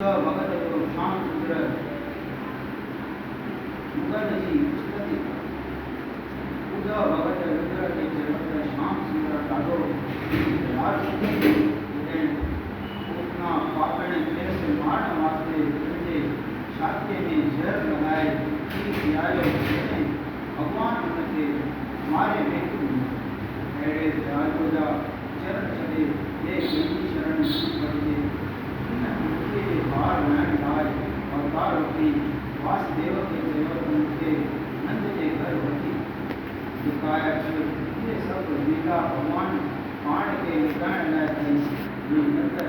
भगत जो श्याम सुंदर मुगल जी पुस्तक पूजा भगत रुद्र के चरण श्याम सुंदर डालो राज उतना पापने तेरे से मारने वास्ते तुझे छाती में जहर लगाए कि आयो भगवान उनके मारे व्यक्ति मेरे राजोजा चरण चले ये शरण पड़े बार नैन राज अवतार होती वासुदेव के सेवक उनके नंद के घर होती दुखाया ये सब लीला भगवान पाण के निकरण लायक जो नंद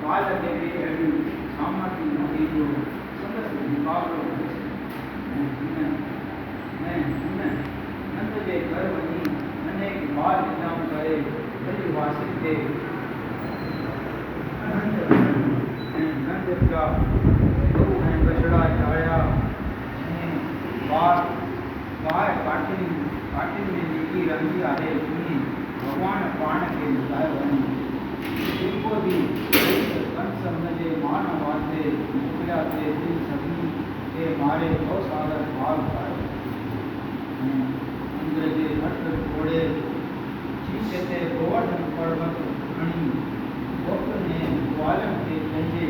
काल के भी अड़ी सामर्थ्य नहीं जो समस्त मुकाबलो मैं नंद के घर वही अनेक बार निजाम करे बड़ी वासिक के नंद का गुरु है बछड़ा छाया बार गाय काटिन में नीति रंगी आहे सुनी भगवान प्राण के बताए बनी जिनको भी कंस समझे मान वास्ते मुखिया से दिल सभी के मारे दो सागर भाग पाए इंद्र के भट्ट घोड़े चीते से गोवर्धन पर्वत घनी गोप ने ग्वालन के कहे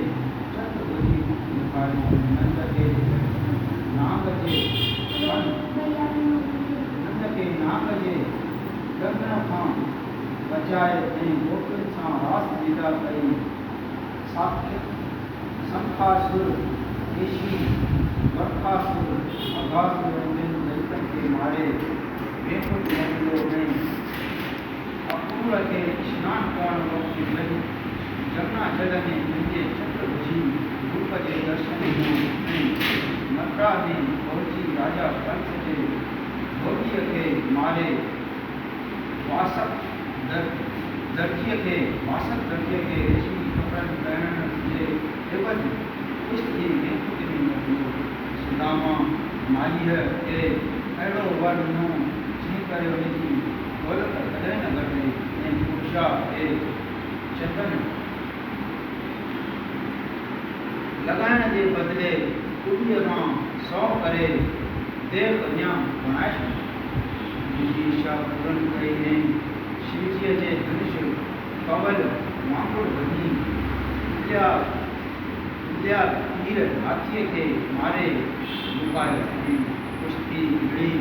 चतुर्भुजी दिखाई नंद के नाग जे गगन खां बचाए ऐं गोपिन सां रास लीला कई शंखासुर ऋषि बरखासुर अघासुर बिन दैतन के मारे वेकुंठ मंदिरों में अपूर्व के स्नान करण वक्त लगी जमुना जल में गंगे चतुर्भुजी रूप के दर्शन मथुरा में पहुंची राजा कंस के भोगी के मारे वासक दर्जी के ऋषि कपड़न पहनण जे एवज पुष्टि वेकुंठ में मोकिलियो सुदामा मालीह के अहिड़ो वर्णनो जी करे उनजी दौलत कॾहिं न घटे ऐं पुरुषा के चतन लगाइण जे बदिले कुड़ीअ मां 100 करे देव कन्या बणाए ईशा पूरन कई ऐं शिवजीअ जे धनुष कवल वांगुरु वञी विद्या तीर हाथीअ खे मारे मुकायो कुश्ती घड़ी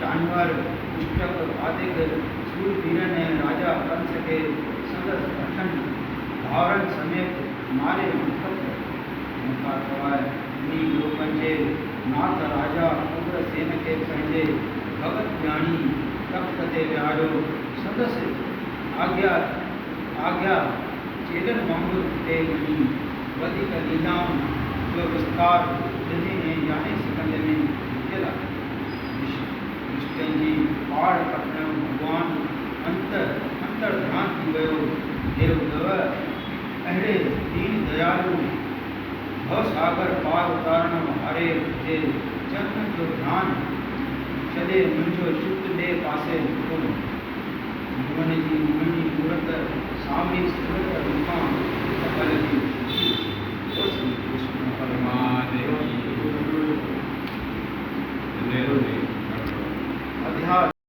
जानवर पुष्टक आदिक सूरवीरन ऐं राजा कंस के संदसि अठनि भाउरनि समेत मारे मुका सवाइ ॿी लोकनि जे नाथ राजा उग्रसेन के पंहिंजे भगत ज्ञानी तख्त ते विहारियो संदसि आज्ञा चेलन वांगुरु ते वञी वधीक लीलाउनि जो विस्तार ॾिने ऐं 11 सेकंड में लिखियल आहे विष्णु जी पाड़ कटण भगवान अंतर्ध्यान थी वियो देव दव अहिड़े दीन दयालु भवसागर पार उतारण वारे जे चरण जो ध्यान छॾे मुंहिंजो चित ॿिए पासे निकितो मोहन जी मोहिनी मूरत सावली